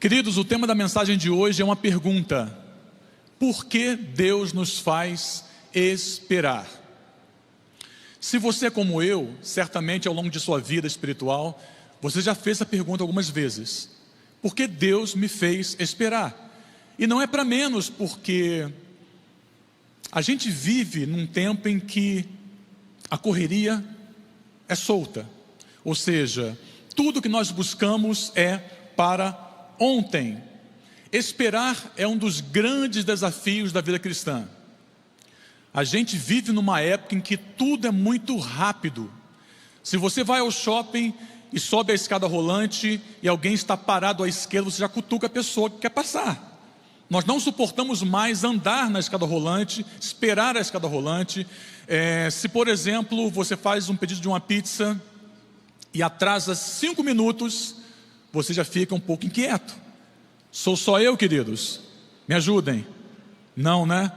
Queridos, o tema da mensagem de hoje é uma pergunta: por que Deus nos faz esperar? Se você é como eu, certamente ao longo de sua vida espiritual, você já fez essa pergunta algumas vezes: por que Deus me fez esperar? E não é para menos, porque a gente vive num tempo em que a correria é solta. Ou seja, tudo que nós buscamos é para ontem. Esperar é um dos grandes desafios da vida cristã. A gente vive numa época em que tudo é muito rápido. Se você vai ao shopping e sobe a escada rolante e alguém está parado à esquerda, você já cutuca a pessoa que quer passar. Nós não suportamos mais andar na escada rolante, esperar a escada rolante. Se, por exemplo, você faz um pedido de uma pizza e atrasa 5 minutos, você já fica um pouco inquieto. Sou só eu, queridos? Me ajudem. Não, né?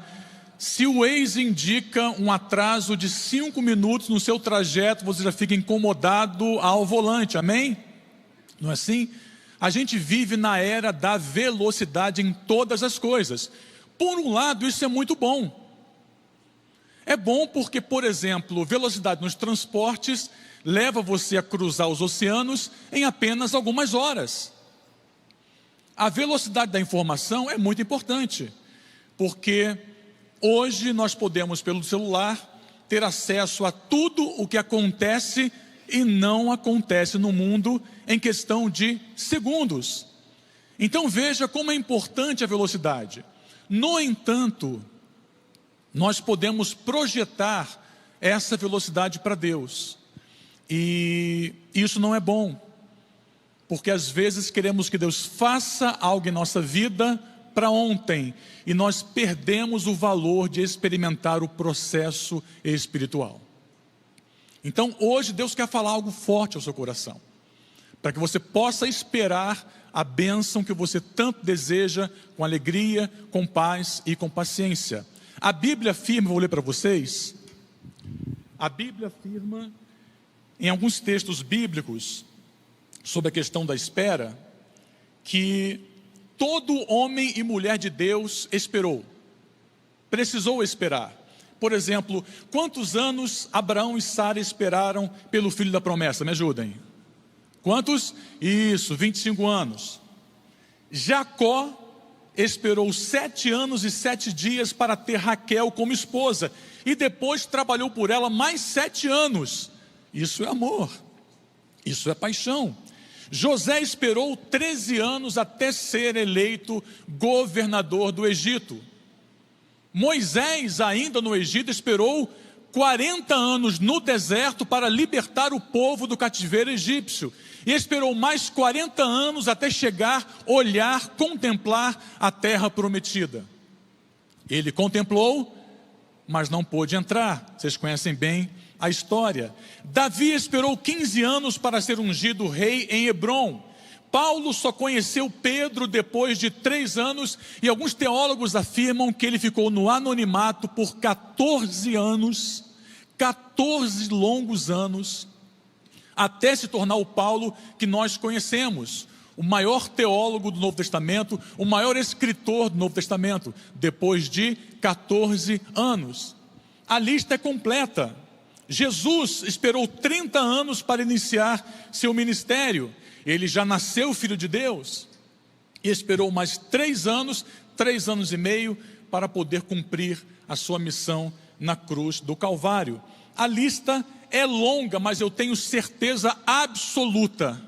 Se o Waze indica um atraso de 5 minutos no seu trajeto, você já fica incomodado ao volante, amém? Não é assim? A gente vive na era da velocidade em todas as coisas. Por um lado, isso é muito bom. É bom porque, por exemplo, velocidade nos transportes leva você a cruzar os oceanos em apenas algumas horas. A velocidade da informação é muito importante, porque hoje nós podemos, pelo celular, ter acesso a tudo o que acontece e não acontece no mundo em questão de segundos. Então veja como é importante a velocidade. No entanto, nós podemos projetar essa velocidade para Deus. E isso não é bom, porque às vezes queremos que Deus faça algo em nossa vida para ontem, e nós perdemos o valor de experimentar o processo espiritual. Então hoje Deus quer falar algo forte ao seu coração, para que você possa esperar a bênção que você tanto deseja, com alegria, com paz e com paciência. A Bíblia afirma, vou ler para vocês, a Bíblia afirma em alguns textos bíblicos sobre a questão da espera, que todo homem e mulher de Deus esperou, precisou esperar. Por exemplo, quantos anos Abraão e Sara esperaram pelo filho da promessa? Me ajudem. Quantos? Isso, 25 anos. Jacó esperou 7 anos e 7 dias para ter Raquel como esposa, e depois trabalhou por ela mais 7 anos. Isso é amor, isso é paixão. José esperou 13 anos até ser eleito governador do Egito. Moisés, ainda no Egito, esperou 40 anos no deserto para libertar o povo do cativeiro egípcio. E esperou mais 40 anos até chegar, olhar, contemplar a terra prometida. Ele contemplou, mas não pôde entrar. Vocês conhecem bem a história. Davi esperou 15 anos para ser ungido rei em Hebrom. Paulo só conheceu Pedro depois de 3 anos, e alguns teólogos afirmam que ele ficou no anonimato por 14 anos, 14 longos anos, até se tornar o Paulo que nós conhecemos, o maior teólogo do Novo Testamento, o maior escritor do Novo Testamento, depois de 14 anos. A lista é completa. Jesus esperou 30 anos para iniciar seu ministério. Ele já nasceu filho de Deus, e esperou mais 3 anos, 3 anos e meio, para poder cumprir a sua missão na cruz do Calvário. A lista é longa, mas eu tenho certeza absoluta,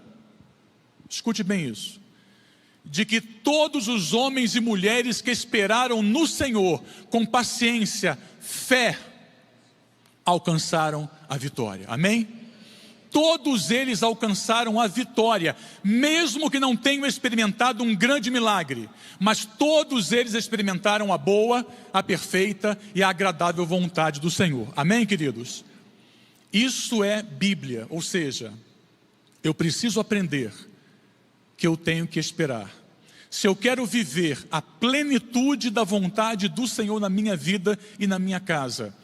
escute bem isso, de que todos os homens e mulheres que esperaram no Senhor com paciência, fé, alcançaram a vitória, amém? Todos eles alcançaram a vitória, mesmo que não tenham experimentado um grande milagre, mas todos eles experimentaram a boa, a perfeita e a agradável vontade do Senhor, amém, queridos? Isso é Bíblia, ou seja, eu preciso aprender que eu tenho que esperar. Se eu quero viver a plenitude da vontade do Senhor na minha vida e na minha casa,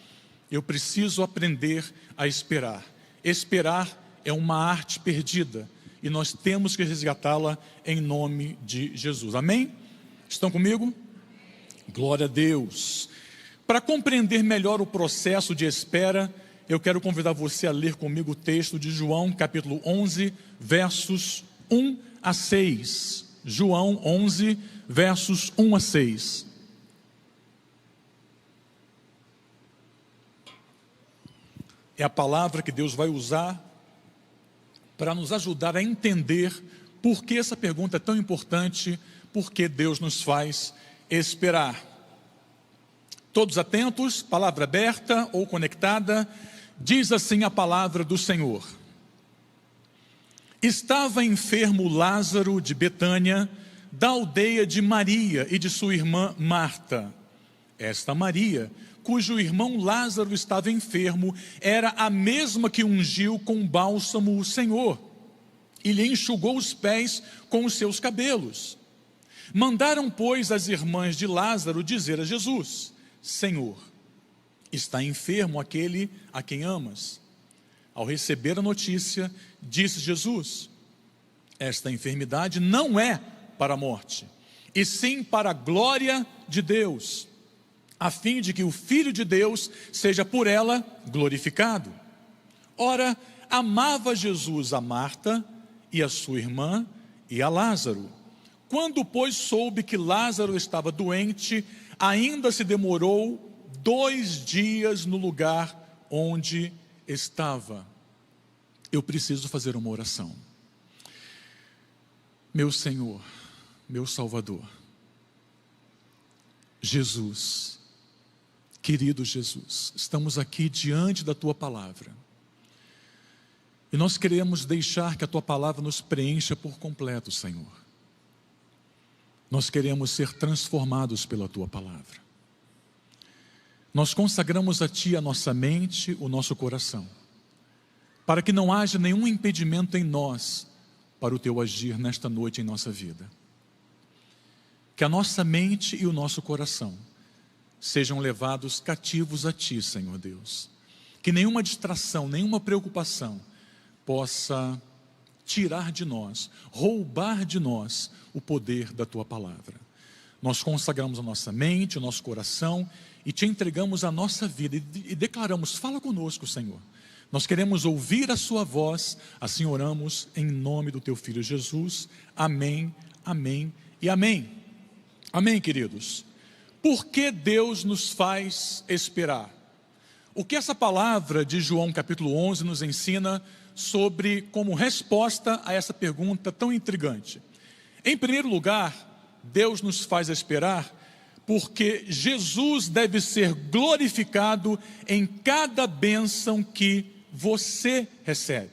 eu preciso aprender a esperar. Esperar é uma arte perdida. e nós temos que resgatá-la em nome de Jesus. Amém? Estão comigo? Glória a Deus. Para compreender melhor o processo de espera, eu quero convidar você a ler comigo o texto de João, capítulo 11, versos 1 a 6. João 11, versos 1 a 6. É a palavra que Deus vai usar para nos ajudar a entender por que essa pergunta é tão importante, por que Deus nos faz esperar. Todos atentos, palavra aberta ou conectada, diz assim a palavra do Senhor. Estava enfermo Lázaro de Betânia, da aldeia de Maria e de sua irmã Marta. Esta Maria, cujo irmão Lázaro estava enfermo, era a mesma que ungiu com bálsamo o Senhor, e lhe enxugou os pés com os seus cabelos. Mandaram, pois, as irmãs de Lázaro dizer a Jesus: Senhor, está enfermo aquele a quem amas. Ao receber a notícia, disse Jesus: esta enfermidade não é para a morte, e sim para a glória de Deus, a fim de que o Filho de Deus seja por ela glorificado. Ora, amava Jesus a Marta e a sua irmã e a Lázaro. Quando, pois, soube que Lázaro estava doente, ainda se demorou 2 dias no lugar onde estava. Eu preciso fazer uma oração. Meu Senhor, meu Salvador, Jesus, querido Jesus, estamos aqui diante da Tua Palavra. E nós queremos deixar que a Tua Palavra nos preencha por completo, Senhor. Nós queremos ser transformados pela Tua Palavra. Nós consagramos a Ti a nossa mente, o nosso coração, para que não haja nenhum impedimento em nós para o Teu agir nesta noite em nossa vida. Que a nossa mente e o nosso coração sejam levados cativos a Ti, Senhor Deus. Que nenhuma distração, nenhuma preocupação possa tirar de nós, roubar de nós o poder da Tua Palavra. Nós consagramos a nossa mente, o nosso coração e Te entregamos a nossa vida e declaramos: fala conosco, Senhor. Nós queremos ouvir a Sua voz, assim oramos em nome do Teu Filho Jesus. Amém, amém e amém. Amém, queridos. Por que Deus nos faz esperar? O que essa palavra de João capítulo 11 nos ensina sobre como resposta a essa pergunta tão intrigante? Em primeiro lugar, Deus nos faz esperar porque Jesus deve ser glorificado em cada bênção que você recebe.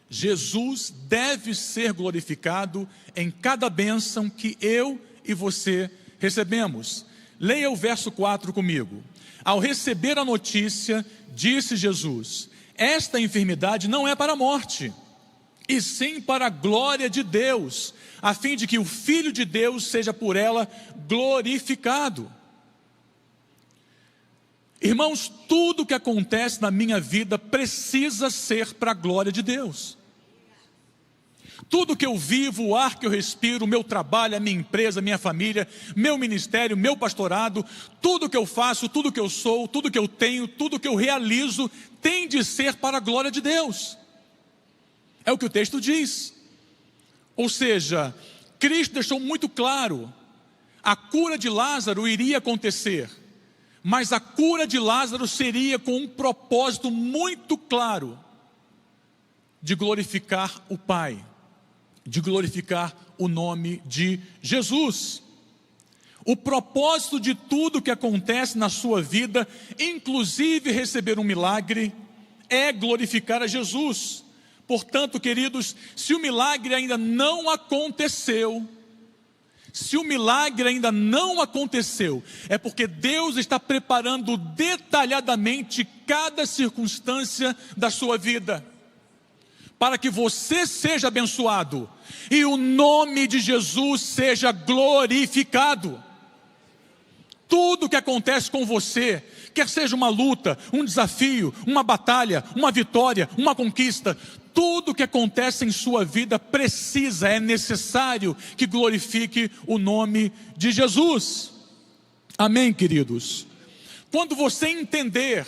Jesus deve ser glorificado em cada bênção que eu e você recebemos. Leia o verso 4 comigo. Ao receber a notícia, disse Jesus: esta enfermidade não é para a morte, e sim para a glória de Deus, a fim de que o Filho de Deus seja por ela glorificado. Irmãos, tudo que acontece na minha vida precisa ser para a glória de Deus. Tudo que eu vivo, o ar que eu respiro, o meu trabalho, a minha empresa, a minha família, meu ministério, meu pastorado, tudo que eu faço, tudo que eu sou, tudo que eu tenho, tudo que eu realizo, tem de ser para a glória de Deus. É o que o texto diz. Ou seja, Cristo deixou muito claro: a cura de Lázaro iria acontecer, mas a cura de Lázaro seria com um propósito muito claro de glorificar o Pai, de glorificar o nome de Jesus. O propósito de tudo que acontece na sua vida, inclusive receber um milagre, é glorificar a Jesus. Portanto, queridos, se o milagre ainda não aconteceu, é porque Deus está preparando detalhadamente cada circunstância da sua vida, para que você seja abençoado e o nome de Jesus seja glorificado. Tudo que acontece com você, quer seja uma luta, um desafio, uma batalha, uma vitória, uma conquista, tudo que acontece em sua vida precisa, é necessário que glorifique o nome de Jesus. Amém, queridos? Quando você entender,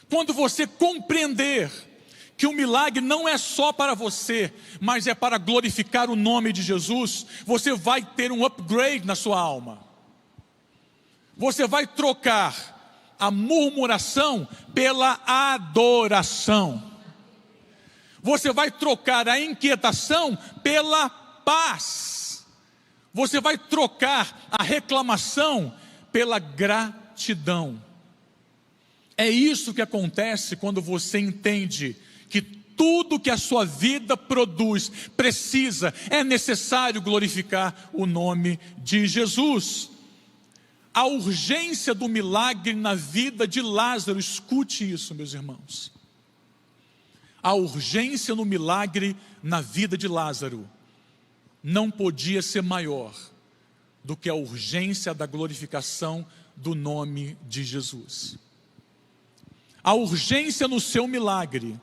quando você compreender que o milagre não é só para você, mas é para glorificar o nome de Jesus, você vai ter um upgrade na sua alma. Você vai trocar a murmuração pela adoração. Você vai trocar a inquietação pela paz. Você vai trocar a reclamação pela gratidão. É isso que acontece quando você entende que tudo que a sua vida produz precisa, é necessário glorificar o nome de Jesus. A urgência do milagre na vida de Lázaro, escute isso, meus irmãos. A urgência no milagre na vida de Lázaro não podia ser maior do que a urgência da glorificação do nome de Jesus. A urgência no seu milagre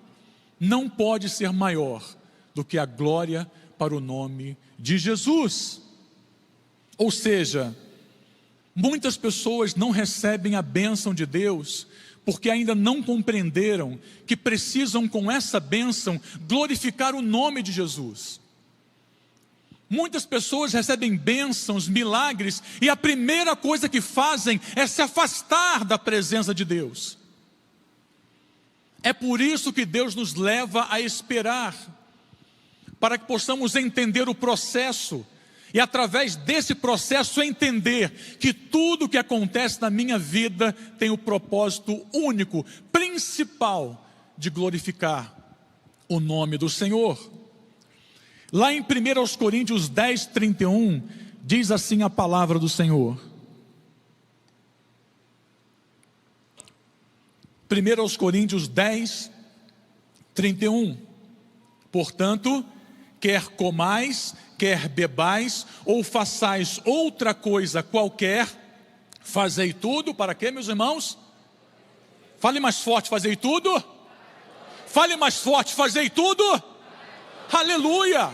não pode ser maior do que a glória para o nome de Jesus. Ou seja, muitas pessoas não recebem a bênção de Deus porque ainda não compreenderam que precisam com essa bênção glorificar o nome de Jesus. Muitas pessoas recebem bênçãos, milagres, e a primeira coisa que fazem é se afastar da presença de Deus. É por isso que Deus nos leva a esperar, para que possamos entender o processo, e através desse processo entender que tudo que acontece na minha vida tem o propósito único, principal, de glorificar o nome do Senhor. Lá em 1 Coríntios 10, 31, diz assim a palavra do Senhor. 1 Coríntios 10, 31. Portanto, quer comais, quer bebais, ou façais outra coisa qualquer, fazei tudo, para quê, meus irmãos? Fale mais forte, fazei tudo. Fale mais forte, fazei tudo. Aleluia!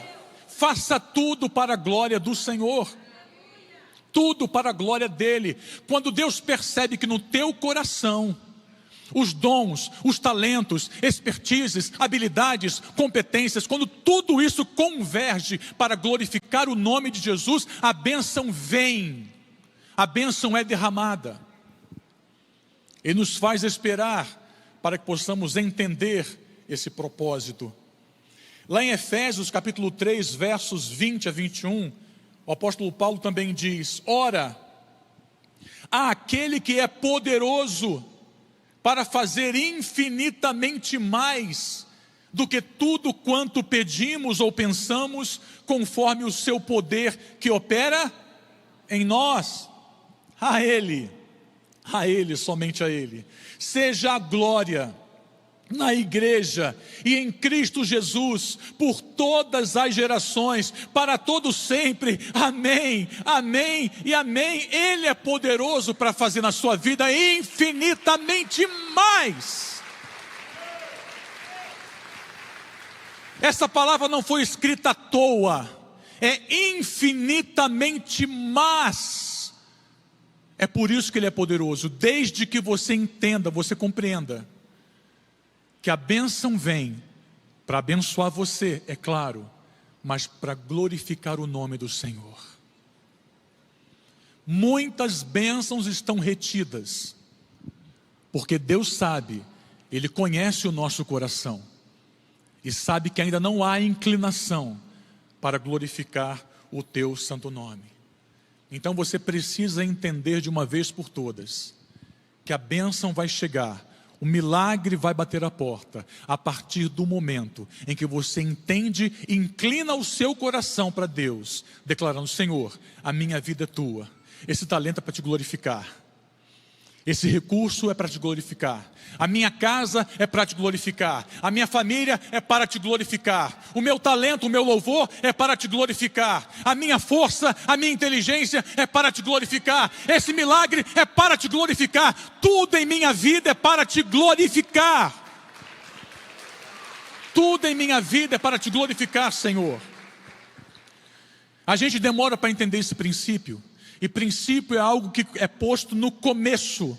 Faça tudo para a glória do Senhor. Tudo para a glória dele. Quando Deus percebe que no teu coração os dons, os talentos, expertises, habilidades, competências, quando tudo isso converge para glorificar o nome de Jesus, a bênção vem, a bênção é derramada. E nos faz esperar para que possamos entender esse propósito. Lá em Efésios capítulo 3, versos 20 a 21, o apóstolo Paulo também diz: ora, há aquele que é poderoso para fazer infinitamente mais do que tudo quanto pedimos ou pensamos, conforme o seu poder que opera em nós. A Ele, somente a Ele, seja a glória na igreja e em Cristo Jesus, por todas as gerações, para todos sempre, amém, amém e amém. Ele é poderoso para fazer na sua vida infinitamente mais. Essa palavra não foi escrita à toa, é infinitamente mais. É por isso que Ele é poderoso, desde que você entenda, você compreenda que a bênção vem para abençoar você, é claro, mas para glorificar o nome do Senhor. Muitas bênçãos estão retidas, porque Deus sabe, Ele conhece o nosso coração, e sabe que ainda não há inclinação para glorificar o teu santo nome. Então você precisa entender de uma vez por todas, que a bênção vai chegar, o milagre vai bater a porta, a partir do momento em que você entende e inclina o seu coração para Deus, declarando: Senhor, a minha vida é tua, esse talento é para te glorificar, esse recurso é para te glorificar, a minha casa é para te glorificar, a minha família é para te glorificar, o meu talento, o meu louvor é para te glorificar, a minha força, a minha inteligência é para te glorificar, esse milagre é para te glorificar, tudo em minha vida é para te glorificar. Tudo em minha vida é para te glorificar, Senhor. A gente demora para entender esse princípio. E princípio é algo que é posto no começo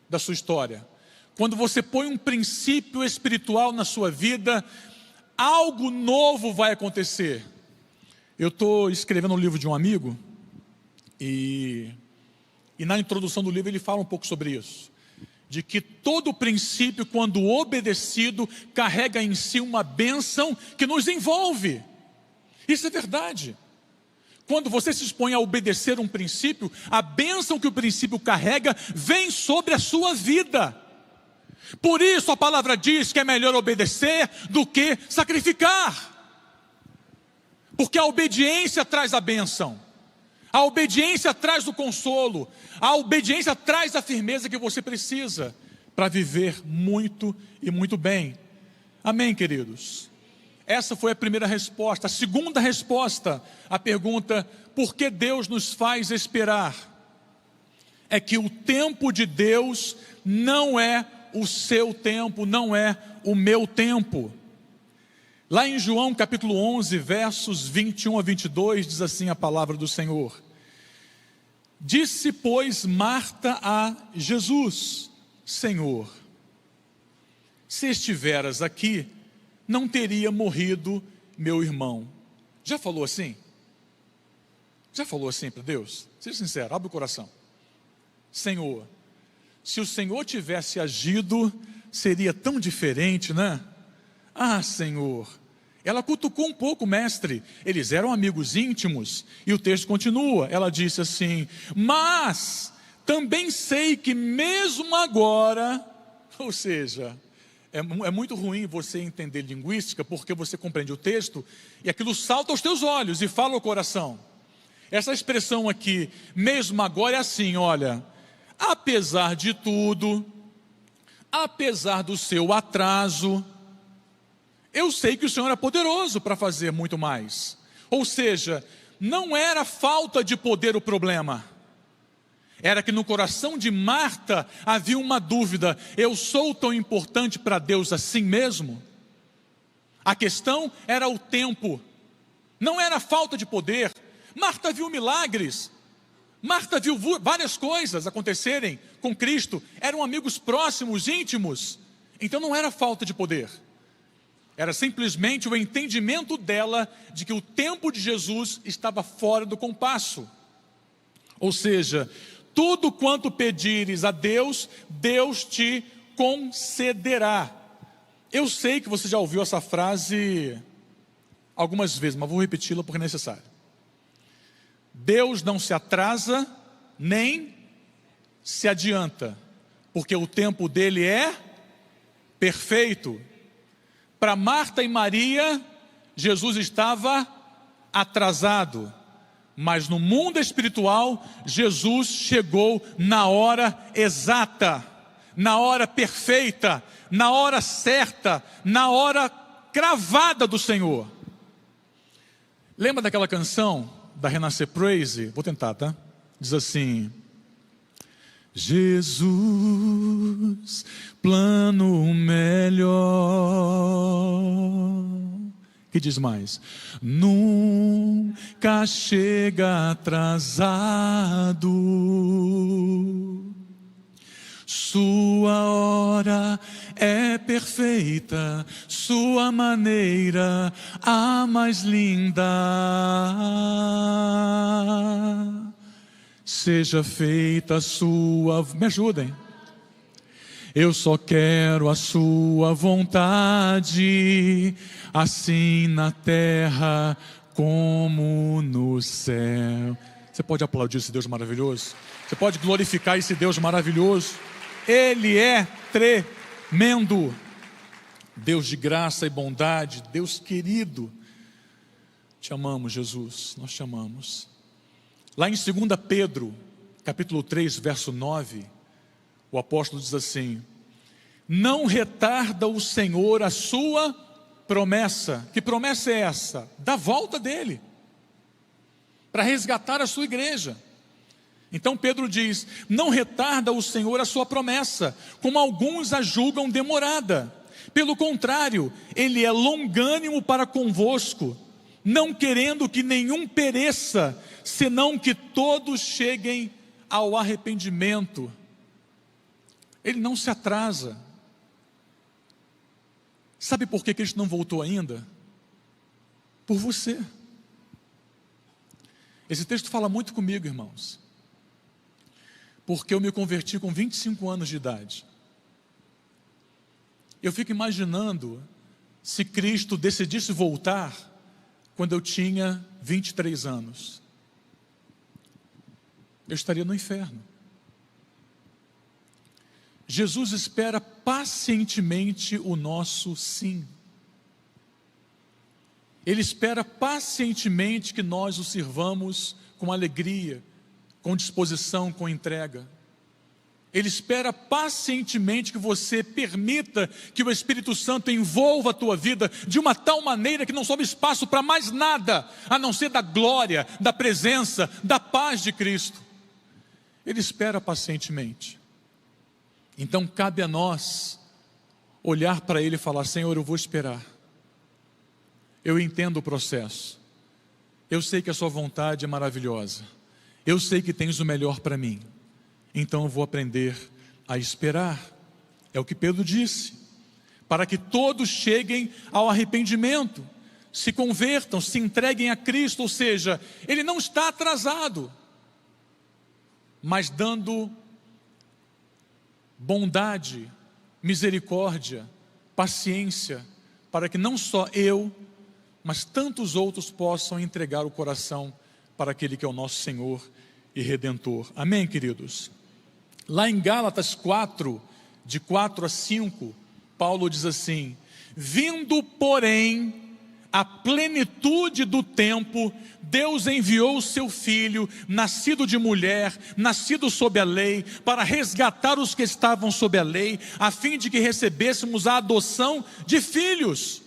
da sua história. Quando você põe um princípio espiritual na sua vida, algo novo vai acontecer. Eu estou escrevendo um livro de um amigo, e na introdução do livro ele fala um pouco sobre isso. De que todo princípio, quando obedecido, carrega em si uma bênção que nos envolve. Isso é verdade. Quando você se expõe a obedecer um princípio, a bênção que o princípio carrega vem sobre a sua vida. Por isso a palavra diz que é melhor obedecer do que sacrificar. Porque a obediência traz a bênção. A obediência traz o consolo. A obediência traz a firmeza que você precisa para viver muito e muito bem. Amém, queridos? Essa foi a primeira resposta. A segunda resposta à pergunta, por que Deus nos faz esperar? É que o tempo de Deus não é o seu tempo, não é o meu tempo. Lá em João capítulo 11, versos 21 a 22, diz assim a palavra do Senhor. Disse, pois, Marta a Jesus: Senhor, se estiveras aqui, não teria morrido meu irmão. Já falou assim? Já falou assim para Deus? Seja sincero, abre o coração. Senhor, se o Senhor tivesse agido, seria tão diferente, né? Ah, Senhor. Ela cutucou um pouco o mestre. Eles eram amigos íntimos. E o texto continua. Ela disse assim: mas também sei que mesmo agora, ou seja, é muito ruim você entender linguística, porque você compreende o texto e aquilo salta aos teus olhos e fala ao coração. Essa expressão aqui, mesmo agora, é assim, olha: apesar de tudo, apesar do seu atraso, eu sei que o Senhor é poderoso para fazer muito mais. Ou seja, não era falta de poder o problema. Era que no coração de Marta havia uma dúvida: eu sou tão importante para Deus assim mesmo? A questão era o tempo. Não era falta de poder. Marta viu milagres. Marta viu várias coisas acontecerem com Cristo. Eram amigos próximos, íntimos. Então não era falta de poder. Era simplesmente o entendimento dela de que o tempo de Jesus estava fora do compasso. Ou seja, tudo quanto pedires a Deus, Deus te concederá. Eu sei que você já ouviu essa frase algumas vezes, mas vou repeti-la porque é necessário. Deus não se atrasa, nem se adianta, porque o tempo dele é perfeito. Para Marta e Maria, Jesus estava atrasado. Mas no mundo espiritual, Jesus chegou na hora exata, na hora perfeita, na hora certa, na hora cravada do Senhor. Lembra daquela canção da Renascer Praise? Vou tentar, tá? Diz assim: Jesus, plano melhor. Que diz mais? Nunca chega atrasado. Sua hora é perfeita, sua maneira a mais linda. Seja feita a sua... Me ajudem. Eu só quero a sua vontade, assim na terra como no céu. Você pode aplaudir esse Deus maravilhoso? Você pode glorificar esse Deus maravilhoso? Ele é tremendo. Deus de graça e bondade, Deus querido. Te amamos, Jesus, nós te amamos. Lá em 2 Pedro, capítulo 3, verso 9, o apóstolo diz assim: não retarda o Senhor a sua promessa. Que promessa é essa? Da volta dele, para resgatar a sua igreja. Então Pedro diz: não retarda o Senhor a sua promessa, como alguns a julgam demorada. Pelo contrário, Ele é longânimo para convosco, não querendo que nenhum pereça, senão que todos cheguem ao arrependimento. Ele não se atrasa. Sabe por que Cristo não voltou ainda? Por você. Esse texto fala muito comigo, irmãos, porque eu me converti com 25 anos de idade. Eu fico imaginando se Cristo decidisse voltar quando eu tinha 23 anos. Eu estaria no inferno. Jesus espera pacientemente o nosso sim. Ele espera pacientemente que nós o sirvamos com alegria, com disposição, com entrega. Ele espera pacientemente que você permita que o Espírito Santo envolva a tua vida de uma tal maneira que não sobra espaço para mais nada, a não ser da glória, da presença, da paz de Cristo. Ele espera pacientemente. Então cabe a nós olhar para Ele e falar: Senhor, eu vou esperar. Eu entendo o processo. Eu sei que a sua vontade é maravilhosa. Eu sei que tens o melhor para mim. Então eu vou aprender a esperar. É o que Pedro disse. Para que todos cheguem ao arrependimento, se convertam, se entreguem a Cristo. Ou seja, Ele não está atrasado, mas dando bondade, misericórdia, paciência, para que não só eu, mas tantos outros possam entregar o coração para aquele que é o nosso Senhor e Redentor. Amém, queridos? Lá em Gálatas 4, de 4 a 5, Paulo diz assim: vindo, porém, a plenitude do tempo, Deus enviou o seu Filho, nascido de mulher, nascido sob a lei, para resgatar os que estavam sob a lei, a fim de que recebêssemos a adoção de filhos.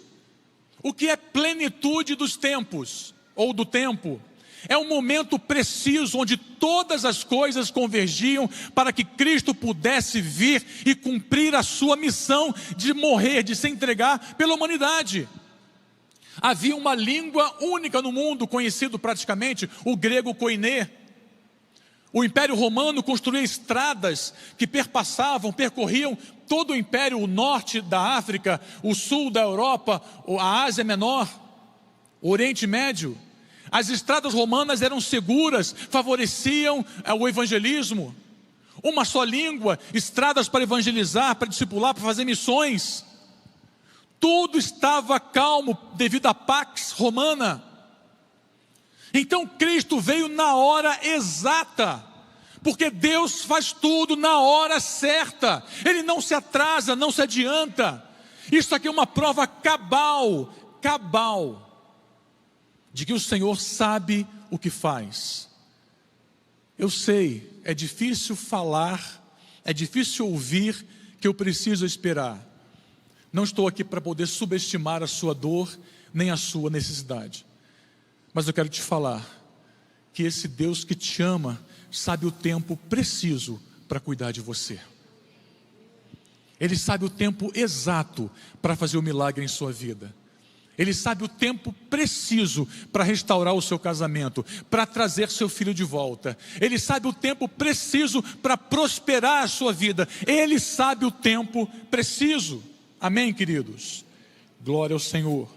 O que é plenitude dos tempos, ou do tempo? É um momento preciso onde todas as coisas convergiam para que Cristo pudesse vir e cumprir a sua missão de morrer, de se entregar pela humanidade. Havia uma língua única no mundo, conhecido praticamente, o grego koiné. O Império Romano construía estradas que percorriam todo o Império, o norte da África, o sul da Europa, a Ásia Menor, o Oriente Médio. As estradas romanas eram seguras, favoreciam o evangelismo. Uma só língua, estradas para evangelizar, para discipular, para fazer missões. Tudo estava calmo devido à Pax Romana. Então Cristo veio na hora exata, porque Deus faz tudo na hora certa. Ele não se atrasa, não se adianta. Isso aqui é uma prova cabal, de que o Senhor sabe o que faz. Eu sei, é difícil falar, é difícil ouvir que eu preciso esperar. Não estou aqui para poder subestimar a sua dor, nem a sua necessidade. Mas eu quero te falar que esse Deus que te ama sabe o tempo preciso para cuidar de você. Ele sabe o tempo exato para fazer o milagre em sua vida. Ele sabe o tempo preciso para restaurar o seu casamento, para trazer seu filho de volta. Ele sabe o tempo preciso para prosperar a sua vida. Ele sabe o tempo preciso. Amém, queridos? Glória ao Senhor.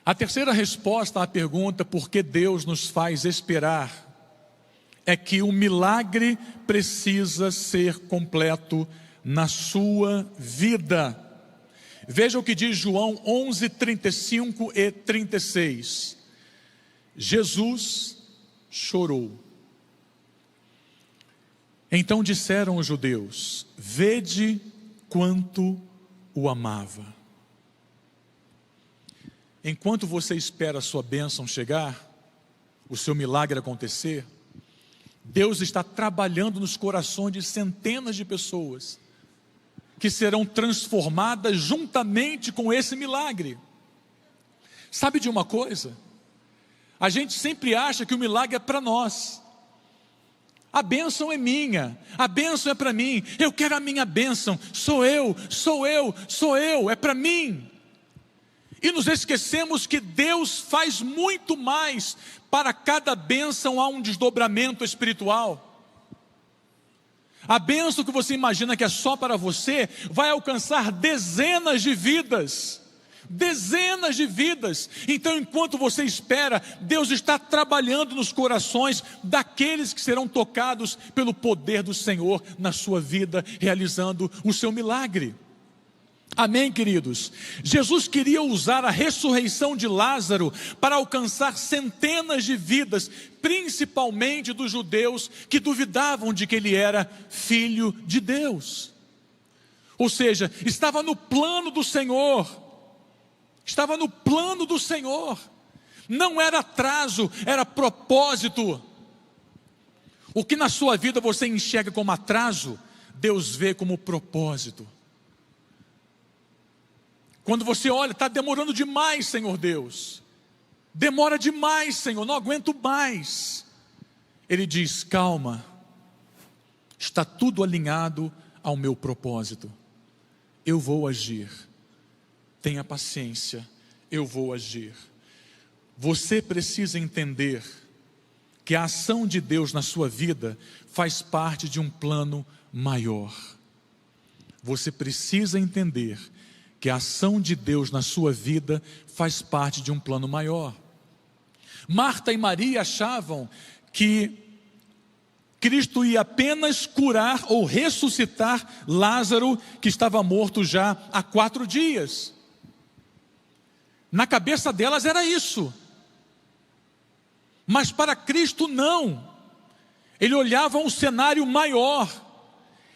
A terceira resposta à pergunta por que Deus nos faz esperar é que o milagre precisa ser completo na sua vida. Veja o que diz João 11, 35 e 36. Jesus chorou. Então disseram os judeus: vede quanto o amava. Enquanto você espera a sua bênção chegar, o seu milagre acontecer, Deus está trabalhando nos corações de centenas de pessoas que serão transformadas juntamente com esse milagre. Sabe de uma coisa? A gente sempre acha que o milagre é para nós. A bênção é minha, a bênção é para mim, eu quero a minha bênção, sou eu, é para mim. E nos esquecemos que Deus faz muito mais. Para cada bênção há um desdobramento espiritual. A bênção que você imagina que é só para você, vai alcançar dezenas de vidas. Dezenas de vidas. Então, enquanto você espera, Deus está trabalhando nos corações daqueles que serão tocados pelo poder do Senhor na sua vida, realizando o seu milagre. Amém, queridos? Jesus queria usar a ressurreição de Lázaro para alcançar centenas de vidas, principalmente dos judeus que duvidavam de que ele era filho de Deus. Ou seja, estava no plano do Senhor. Estava no plano do Senhor. Não era atraso, era propósito. O que na sua vida você enxerga como atraso, Deus vê como propósito. Quando você olha, está demorando demais, Senhor Deus. Demora demais, Senhor, não aguento mais. Ele diz, calma. Está tudo alinhado ao meu propósito. Eu vou agir. Tenha paciência, eu vou agir. Você precisa entender que a ação de Deus na sua vida faz parte de um plano maior. Você precisa entender que a ação de Deus na sua vida faz parte de um plano maior. Marta e Maria achavam que Cristo ia apenas curar ou ressuscitar Lázaro, que estava morto já há 4 dias. Na cabeça delas era isso. Mas para Cristo não. Ele olhava um cenário maior.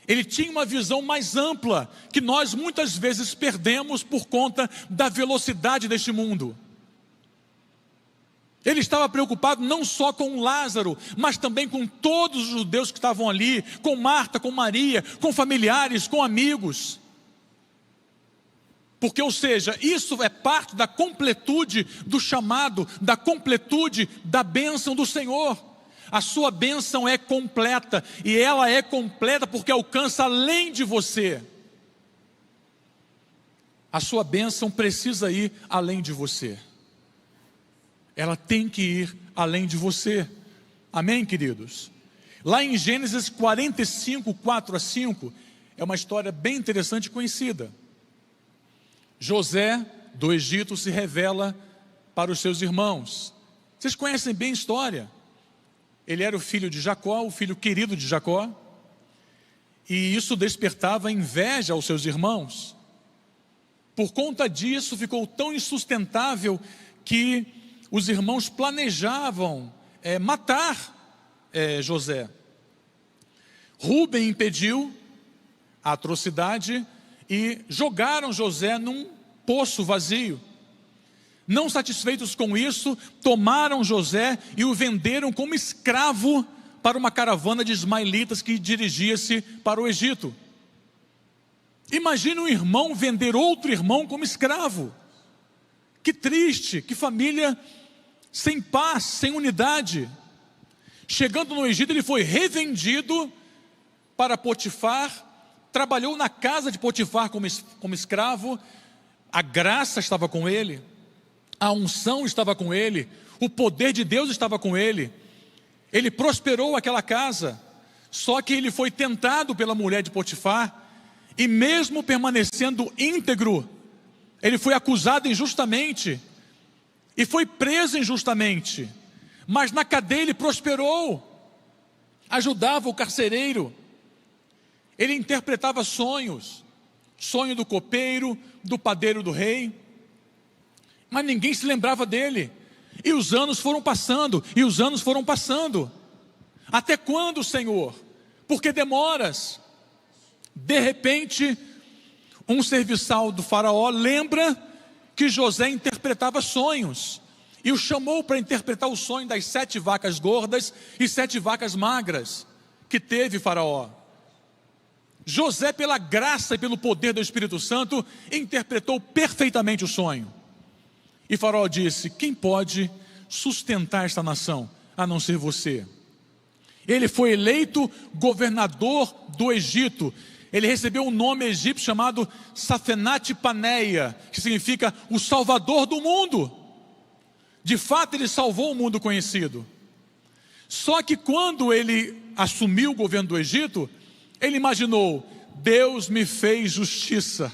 Ele tinha uma visão mais ampla, que nós muitas vezes perdemos por conta da velocidade deste mundo. Ele estava preocupado não só com Lázaro, mas também com todos os judeus que estavam ali, com Marta, com Maria, com familiares, com amigos. Porque, ou seja, isso é parte da completude do chamado, da completude da bênção do Senhor. A sua bênção é completa, e ela é completa porque alcança além de você. A sua bênção precisa ir além de você. Ela tem que ir além de você. Amém, queridos? Lá em Gênesis 45, 4-5, é uma história bem interessante e conhecida. José do Egito se revela para os seus irmãos. Vocês conhecem bem a história. Ele era o filho de Jacó, o filho querido de Jacó, e isso despertava inveja aos seus irmãos. Por conta disso, ficou tão insustentável que os irmãos planejavam matar José. Rúben impediu a atrocidade e jogaram José num poço vazio. Não satisfeitos com isso, tomaram José e o venderam como escravo para uma caravana de ismaelitas que dirigia-se para o Egito. Imagine um irmão vender outro irmão como escravo. Que triste, que família sem paz, sem unidade. Chegando no Egito, ele foi revendido para Potifar, trabalhou na casa de Potifar como escravo. A graça estava com ele, a unção estava com ele, o poder de Deus estava com ele. Ele prosperou aquela casa, só que ele foi tentado pela mulher de Potifar, e mesmo permanecendo íntegro, ele foi acusado injustamente, e foi preso injustamente, mas na cadeia ele prosperou, ajudava o carcereiro, ele interpretava sonhos, sonho do copeiro, do padeiro do rei, mas ninguém se lembrava dele, e os anos foram passando, até quando, Senhor? Por que demoras? De repente, um serviçal do faraó lembra que José interpretava sonhos, e o chamou para interpretar o sonho das 7 vacas gordas e 7 vacas magras, que teve faraó. José, pela graça e pelo poder do Espírito Santo, interpretou perfeitamente o sonho. E faraó disse: quem pode sustentar esta nação, a não ser você? Ele foi eleito governador do Egito. Ele recebeu um nome egípcio chamado Safenate Paneia, que significa o salvador do mundo. De fato, ele salvou o mundo conhecido. Só que quando ele assumiu o governo do Egito, ele imaginou: Deus me fez justiça.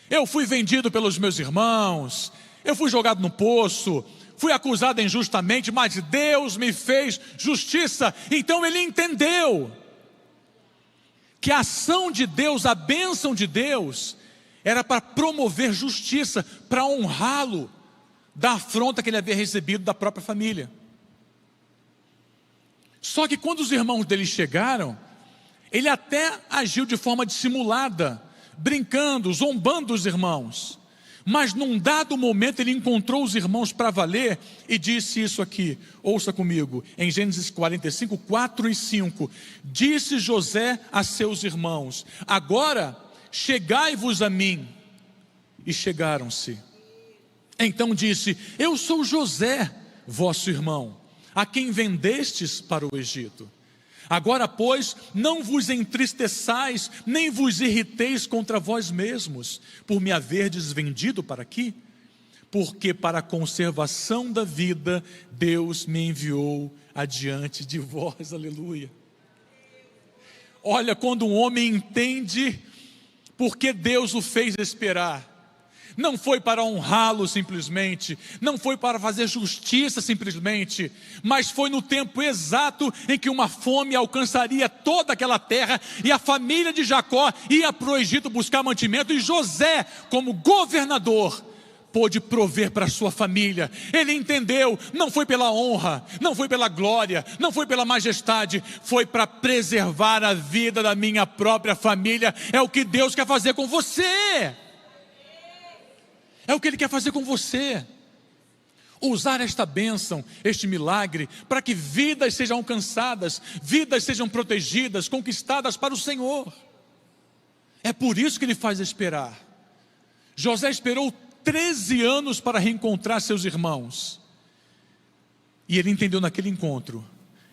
Eu fui vendido pelos meus irmãos, eu fui jogado no poço, fui acusado injustamente, mas Deus me fez justiça. Então ele entendeu que a ação de Deus, a bênção de Deus, era para promover justiça, para honrá-lo da afronta que ele havia recebido da própria família. Só que quando os irmãos dele chegaram, ele até agiu de forma dissimulada, brincando, zombando dos irmãos. Mas num dado momento ele encontrou os irmãos para valer e disse isso aqui, ouça comigo, em Gênesis 45, 4 e 5. Disse José a seus irmãos: agora chegai-vos a mim. E chegaram-se. Então disse: eu sou José, vosso irmão, a quem vendestes para o Egito. Agora, pois, não vos entristeçais, nem vos irriteis contra vós mesmos, por me haverdes vendido para aqui, porque para a conservação da vida, Deus me enviou adiante de vós, aleluia. Olha, quando um homem entende porque Deus o fez esperar, não foi para honrá-lo simplesmente, não foi para fazer justiça simplesmente, mas foi no tempo exato em que uma fome alcançaria toda aquela terra, e a família de Jacó ia para o Egito buscar mantimento, e José, como governador, pôde prover para a sua família. Ele entendeu, não foi pela honra, não foi pela glória, não foi pela majestade, foi para preservar a vida da minha própria família. É o que Deus quer fazer com você. É o que Ele quer fazer com você. Usar esta bênção, este milagre, para que vidas sejam alcançadas, vidas sejam protegidas, conquistadas para o Senhor. É por isso que Ele faz esperar. José esperou 13 anos para reencontrar seus irmãos. E ele entendeu naquele encontro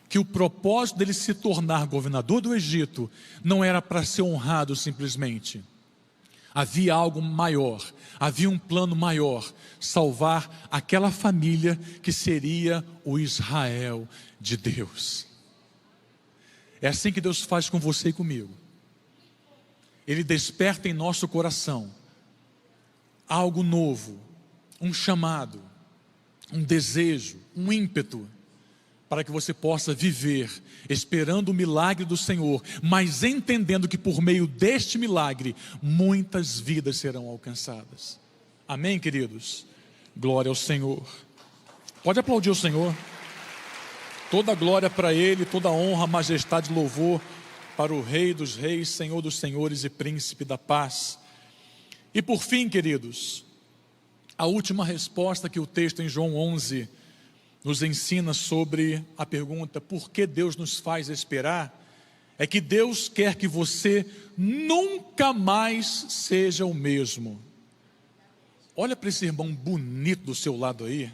que o propósito dele se tornar governador do Egito não era para ser honrado simplesmente. Havia algo maior, havia um plano maior: salvar aquela família que seria o Israel de Deus. É assim que Deus faz com você e comigo. Ele desperta em nosso coração algo novo, um chamado, um desejo, um ímpeto, para que você possa viver esperando o milagre do Senhor, mas entendendo que por meio deste milagre, muitas vidas serão alcançadas. Amém, queridos? Glória ao Senhor. Pode aplaudir o Senhor. Toda glória para Ele, toda honra, majestade e louvor para o Rei dos Reis, Senhor dos Senhores e Príncipe da Paz. E por fim, queridos, a última resposta que o texto em João 11 nos ensina sobre a pergunta: por que Deus nos faz esperar? É que Deus quer que você nunca mais seja o mesmo. Olha para esse irmão bonito do seu lado aí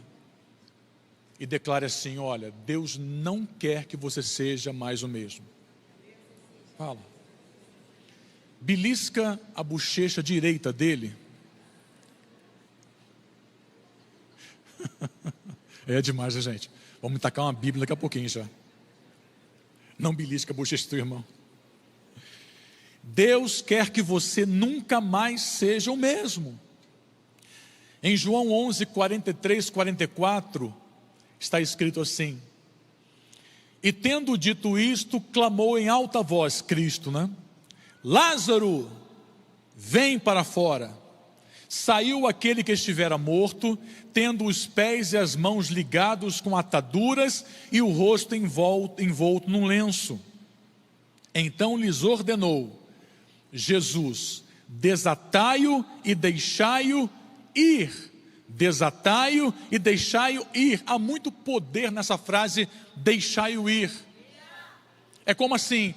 e declare assim: olha, Deus não quer que você seja mais o mesmo. Fala. Belisca a bochecha direita dele. É demais, gente. Vamos tacar uma Bíblia daqui a pouquinho já. Não belisca a bochecha do teu irmão. Deus quer que você nunca mais seja o mesmo. Em João 11, 43, 44, está escrito assim: e tendo dito isto, clamou em alta voz, Cristo, né? Lázaro, vem para fora. Saiu aquele que estivera morto, tendo os pés e as mãos ligados com ataduras e o rosto envolto num lenço. Então lhes ordenou Jesus: desatai-o e deixai-o ir. Desatai-o e deixai-o ir. Há muito poder nessa frase, deixai-o ir. É como assim,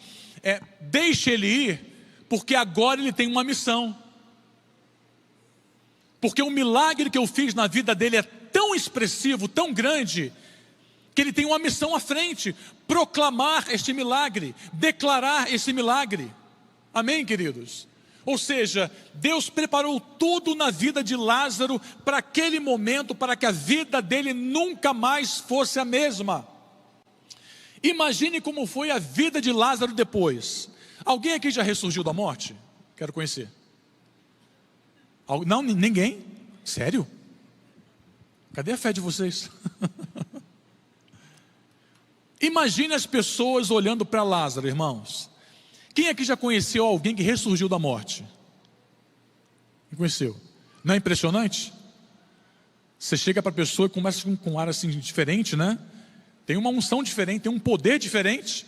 deixe ele ir, porque agora ele tem uma missão. Porque o milagre que eu fiz na vida dele é tão expressivo, tão grande, que ele tem uma missão à frente: proclamar este milagre, declarar esse milagre. Amém, queridos? Ou seja, Deus preparou tudo na vida de Lázaro para aquele momento, para que a vida dele nunca mais fosse a mesma. Imagine como foi a vida de Lázaro depois. Alguém aqui já ressurgiu da morte? Quero conhecer. Não, ninguém? Sério? Cadê a fé de vocês? Imagine as pessoas olhando para Lázaro, irmãos. Quem aqui já conheceu alguém que ressurgiu da morte? Quem conheceu? Não é impressionante? Você chega para a pessoa e começa com um ar assim diferente, né? Tem uma unção diferente, tem um poder diferente.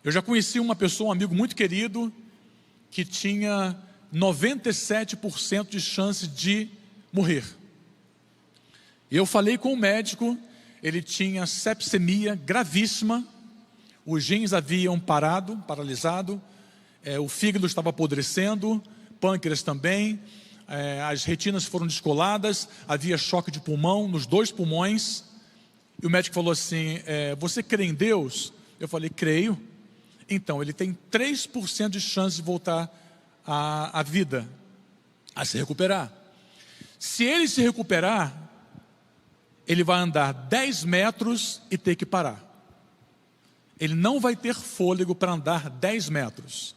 Eu já conheci uma pessoa, um amigo muito querido, que tinha 97% de chance de morrer. E eu falei com o médico, ele tinha sepsemia gravíssima, os rins haviam paralisado, o fígado estava apodrecendo, pâncreas também, as retinas foram descoladas, havia choque de pulmão nos 2 pulmões, e o médico falou assim, você crê em Deus? Eu falei, creio. Então, ele tem 3% de chance de voltar à vida, a se recuperar. Se ele se recuperar, ele vai andar 10 metros e ter que parar. Ele não vai ter fôlego para andar 10 metros.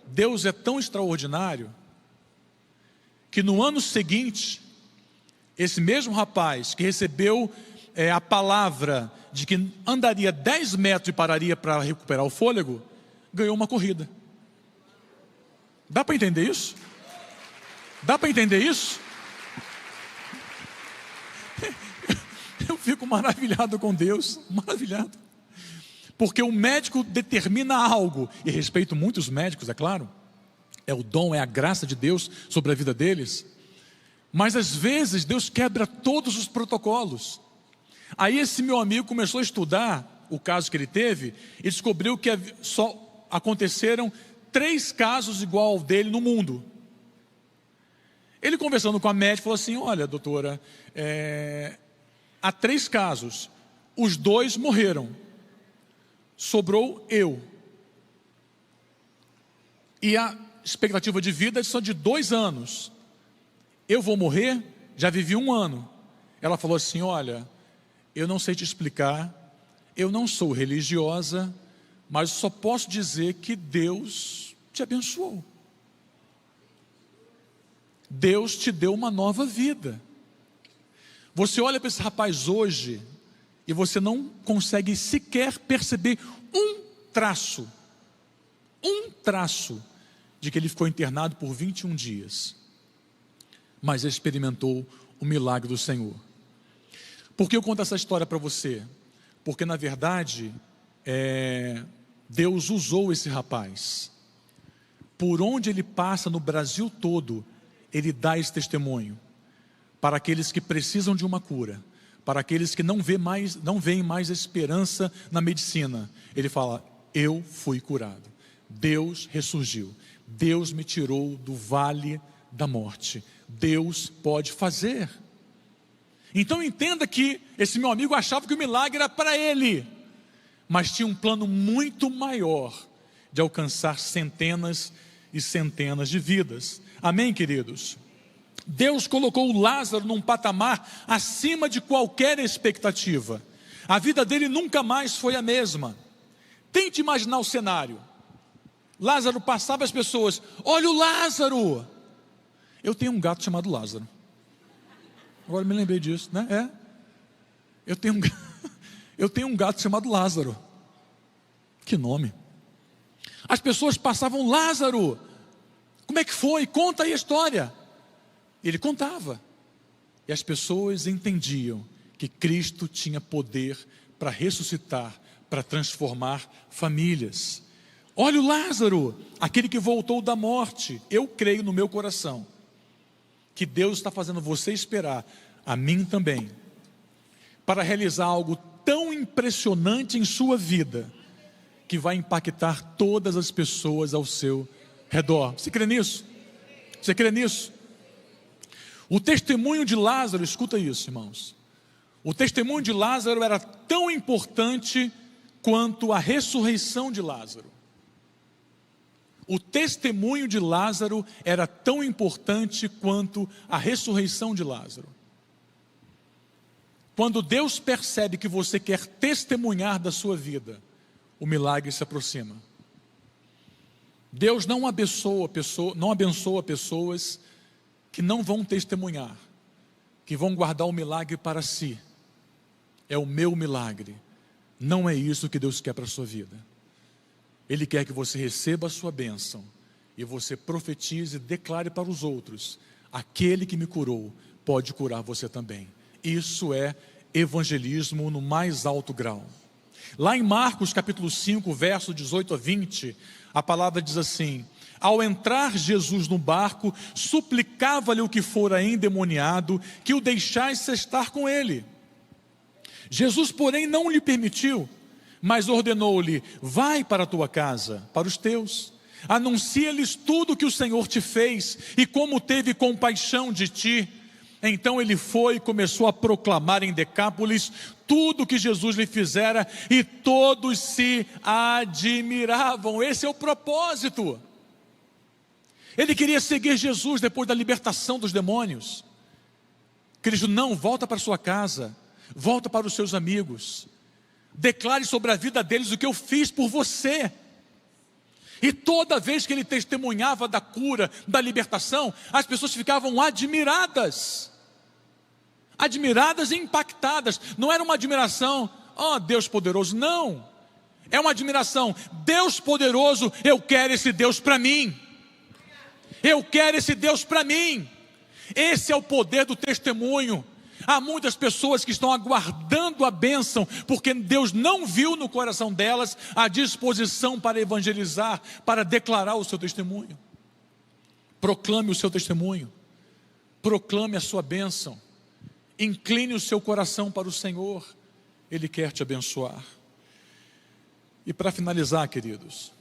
Deus é tão extraordinário que no ano seguinte, esse mesmo rapaz que recebeu a palavra de que andaria 10 metros e pararia para recuperar o fôlego, ganhou uma corrida. Dá para entender isso? Dá para entender isso? Eu fico maravilhado com Deus, maravilhado. Porque o médico determina algo, e respeito muito os médicos, é claro, é o dom, é a graça de Deus sobre a vida deles, mas às vezes Deus quebra todos os protocolos. Aí esse meu amigo começou a estudar o caso que ele teve, e descobriu que só aconteceram 3 casos igual ao dele no mundo. Ele conversando com a médica, falou assim, olha doutora, há 3 casos, os 2 morreram, sobrou eu, e a expectativa de vida é só de 2 anos, eu vou morrer, já vivi 1 ano. Ela falou assim, olha, eu não sei te explicar, eu não sou religiosa, mas só posso dizer que Deus te abençoou, Deus te deu uma nova vida. Você olha para esse rapaz hoje e você não consegue sequer perceber um traço de que ele ficou internado por 21 dias, mas experimentou o milagre do Senhor. Por que eu conto essa história para você? Porque na verdade Deus usou esse rapaz. Por onde ele passa no Brasil todo, ele dá esse testemunho para aqueles que precisam de uma cura, para aqueles que não veem mais esperança na medicina. Ele fala, eu fui curado, Deus ressurgiu, Deus me tirou do vale da morte, Deus pode fazer. Então entenda que esse meu amigo achava que o milagre era para ele, mas tinha um plano muito maior de alcançar centenas e centenas de vidas. Amém, queridos? Deus colocou Lázaro num patamar acima de qualquer expectativa. A vida dele nunca mais foi a mesma. Tente imaginar o cenário. Lázaro passava, as pessoas, olha o Lázaro. Eu tenho um gato chamado Lázaro. Agora me lembrei disso, né? Eu tenho um gato chamado Lázaro. Que nome. As pessoas passavam, Lázaro, como é que foi? Conta aí a história. Ele contava, e as pessoas entendiam que Cristo tinha poder para ressuscitar, para transformar famílias. Olha o Lázaro, aquele que voltou da morte. Eu creio no meu coração que Deus está fazendo você esperar, a mim também, para realizar algo tão impressionante em sua vida, que vai impactar todas as pessoas ao seu redor. Você crê nisso? Você crê nisso? O testemunho de Lázaro, escuta isso, irmãos. O testemunho de Lázaro era tão importante quanto a ressurreição de Lázaro. O testemunho de Lázaro era tão importante quanto a ressurreição de Lázaro. Quando Deus percebe que você quer testemunhar da sua vida, o milagre se aproxima. Deus não abençoa pessoas que não vão testemunhar, que vão guardar o milagre para si. É o meu milagre. Não é isso que Deus quer para a sua vida. Ele quer que você receba a sua bênção e você profetize e declare para os outros: aquele que me curou pode curar você também. Isso é evangelismo no mais alto grau. Lá em Marcos capítulo 5, verso 18 a 20, a palavra diz assim: ao entrar Jesus no barco, suplicava-lhe o que fora endemoniado que o deixasse estar com ele. Jesus, porém, não lhe permitiu, mas ordenou-lhe: vai para a tua casa, para os teus, anuncia-lhes tudo o que o Senhor te fez e como teve compaixão de ti. Então ele foi e começou a proclamar em Decápolis tudo o que Jesus lhe fizera, e todos se admiravam. Esse é o propósito. Ele queria seguir Jesus depois da libertação dos demônios. Cristo: não, volta para sua casa, volta para os seus amigos, declare sobre a vida deles o que eu fiz por você. E toda vez que ele testemunhava da cura, da libertação, as pessoas ficavam admiradas e impactadas. Não era uma admiração: ó, Deus poderoso, não. É uma admiração: Deus poderoso, eu quero esse Deus para mim. Eu quero esse Deus para mim. Esse é o poder do testemunho. Há muitas pessoas que estão aguardando a bênção, porque Deus não viu no coração delas a disposição para evangelizar, para declarar o seu testemunho. Proclame o seu testemunho, proclame a sua bênção, incline o seu coração para o Senhor, Ele quer te abençoar. E para finalizar, queridos,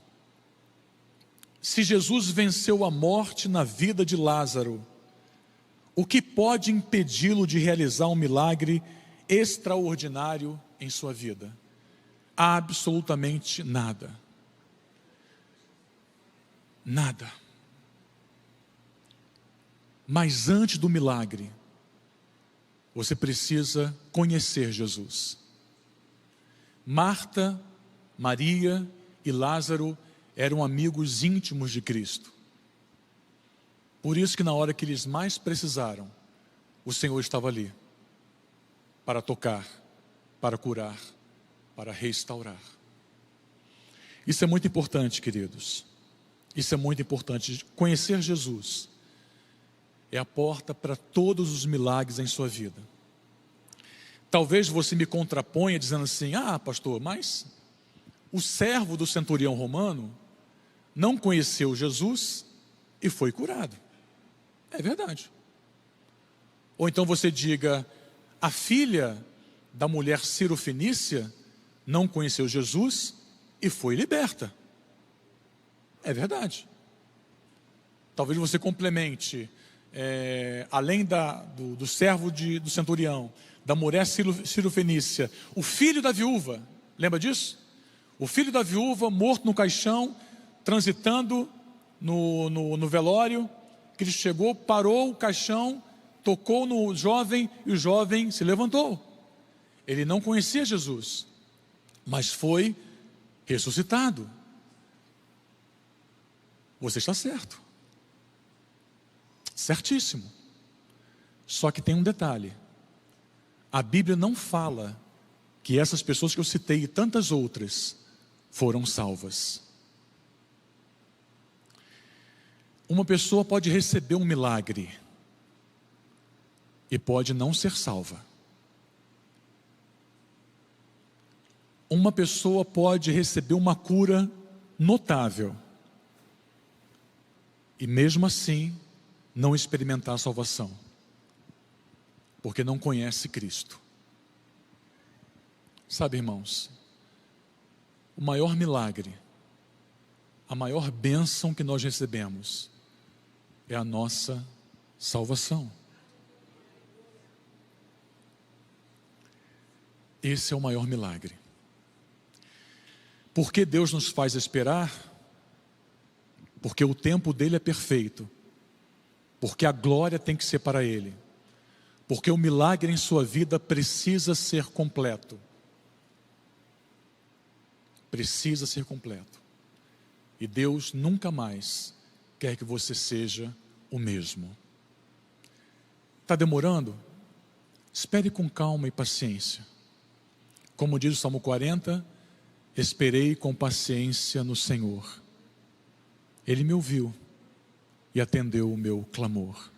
se Jesus venceu a morte na vida de Lázaro, o que pode impedi-lo de realizar um milagre extraordinário em sua vida? Absolutamente nada. Nada. Mas antes do milagre, você precisa conhecer Jesus. Marta, Maria e Lázaro eram amigos íntimos de Cristo. Por isso que na hora que eles mais precisaram, o Senhor estava ali, para tocar, para curar, para restaurar. Isso é muito importante, queridos. Isso é muito importante. Conhecer Jesus é a porta para todos os milagres em sua vida. Talvez você me contraponha dizendo assim: ah, pastor, mas o servo do centurião romano não conheceu Jesus e foi curado. É verdade. Ou então você diga: a filha da mulher Cirofenícia não conheceu Jesus e foi liberta. É verdade. Talvez você complemente, além do servo do centurião, da mulher Cirofenícia, o filho da viúva, lembra disso? O filho da viúva morto no caixão, transitando no velório. Cristo chegou, parou o caixão, tocou no jovem e o jovem se levantou. Ele não conhecia Jesus, mas foi ressuscitado. Você está certo. Certíssimo. Só que tem um detalhe: a Bíblia não fala que essas pessoas que eu citei e tantas outras foram salvas. Uma pessoa pode receber um milagre e pode não ser salva. Uma pessoa pode receber uma cura notável e mesmo assim não experimentar a salvação, porque não conhece Cristo. Sabe, irmãos, o maior milagre, a maior bênção que nós recebemos é a nossa salvação. Esse é o maior milagre. Por que Deus nos faz esperar? Porque o tempo dele é perfeito. Porque a glória tem que ser para ele. Porque o milagre em sua vida precisa ser completo. Precisa ser completo. E Deus nunca mais quer que você seja o mesmo. Está demorando? Espere com calma e paciência. Como diz o Salmo 40, esperei com paciência no Senhor. Ele me ouviu e atendeu o meu clamor.